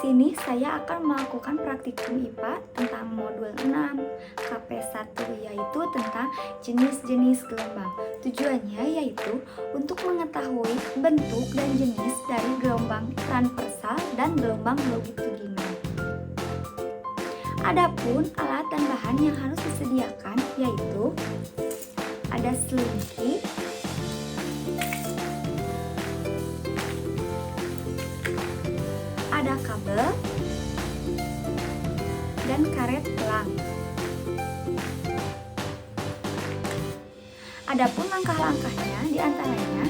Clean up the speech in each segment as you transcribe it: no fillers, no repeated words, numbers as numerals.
sini saya akan melakukan praktikum IPA tentang modul 6 KP1, yaitu tentang jenis-jenis gelombang. Tujuannya yaitu untuk mengetahui bentuk dan jenis dari gelombang transversal dan gelombang longitudinal. Adapun alat dan bahan yang harus disediakan yaitu ada selingki, ada kabel, dan karet gelang. Adapun langkah-langkahnya diantaranya: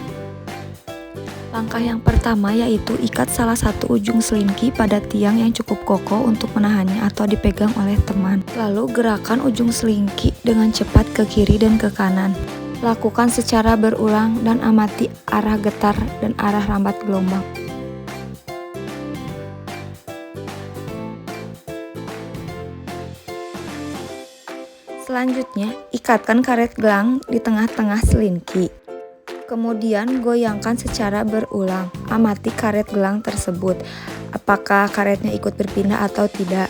langkah yang pertama yaitu ikat salah satu ujung selingki pada tiang yang cukup kokoh untuk menahannya atau dipegang oleh teman. Lalu gerakan ujung selingki dengan cepat ke kiri dan ke kanan. Lakukan secara berulang dan amati arah getar dan arah rambat gelombang. Selanjutnya, ikatkan karet gelang di tengah-tengah selingki. Kemudian goyangkan secara berulang. Amati karet gelang tersebut, apakah karetnya ikut berpindah atau tidak.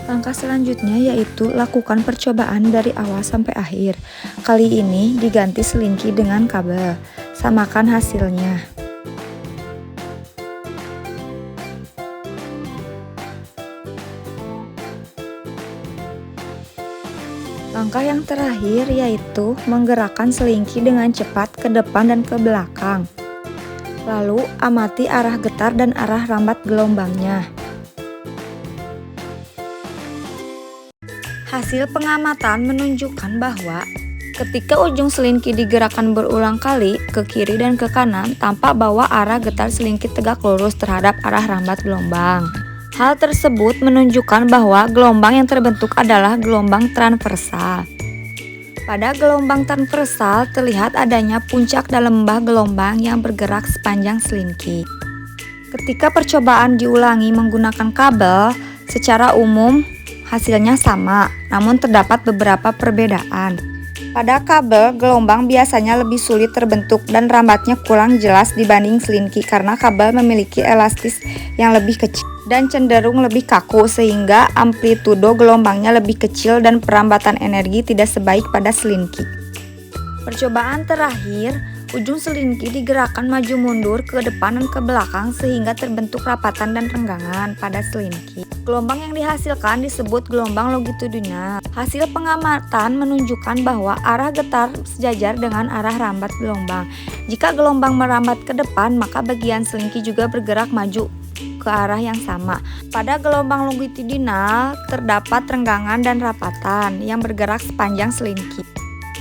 Langkah selanjutnya yaitu lakukan percobaan dari awal sampai akhir. Kali ini diganti selingki dengan kabel. Samakan hasilnya. Langkah yang terakhir yaitu menggerakkan selingki dengan cepat ke depan dan ke belakang. Lalu amati arah getar dan arah rambat gelombangnya. Hasil pengamatan menunjukkan bahwa ketika ujung selingki digerakkan berulang kali ke kiri dan ke kanan, tampak bahwa arah getar selingki tegak lurus terhadap arah rambat gelombang. Hal tersebut menunjukkan bahwa gelombang yang terbentuk adalah gelombang transversal. Pada gelombang transversal terlihat adanya puncak dan lembah gelombang yang bergerak sepanjang selingki. Ketika percobaan diulangi menggunakan kabel, secara umum hasilnya sama, namun terdapat beberapa perbedaan. Pada kabel, gelombang biasanya lebih sulit terbentuk dan rambatnya kurang jelas dibanding selingki karena kabel memiliki elastis yang lebih kecil dan cenderung lebih kaku sehingga amplitudo gelombangnya lebih kecil dan perambatan energi tidak sebaik pada selingki. Percobaan terakhir, ujung selingki digerakkan maju mundur ke depan dan ke belakang sehingga terbentuk rapatan dan renggangan pada selingki. Gelombang yang dihasilkan disebut gelombang longitudinal. Hasil pengamatan menunjukkan bahwa arah getar sejajar dengan arah rambat gelombang. Jika gelombang merambat ke depan, maka bagian selingki juga bergerak maju ke arah yang sama. Pada gelombang longitudinal terdapat renggangan dan rapatan yang bergerak sepanjang selingki.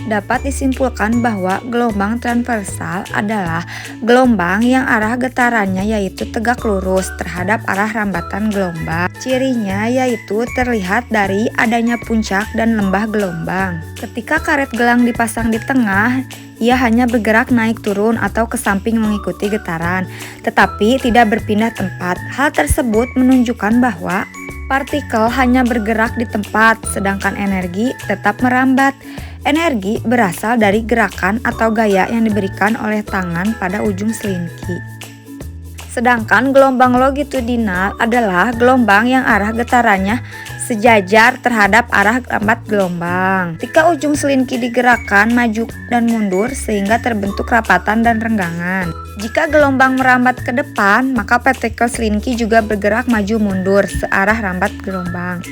Dapat disimpulkan bahwa gelombang transversal adalah gelombang yang arah getarannya yaitu tegak lurus terhadap arah rambatan gelombang. Cirinya yaitu terlihat dari adanya puncak dan lembah gelombang. Ketika karet gelang dipasang di tengah, ia hanya bergerak naik turun atau ke samping mengikuti getaran, tetapi tidak berpindah tempat. Hal tersebut menunjukkan bahwa partikel hanya bergerak di tempat, sedangkan energi tetap merambat. Energi berasal dari gerakan atau gaya yang diberikan oleh tangan pada ujung selingki. Sedangkan gelombang longitudinal adalah gelombang yang arah getarannya sejajar terhadap arah rambat gelombang. Ketika ujung selingki digerakkan maju dan mundur sehingga terbentuk rapatan dan renggangan. Jika gelombang merambat ke depan, maka partikel selingki juga bergerak maju mundur searah rambat gelombang.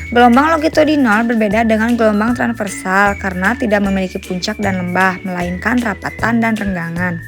Gelombang longitudinal berbeda dengan gelombang transversal karena tidak memiliki puncak dan lembah, melainkan rapatan dan renggangan.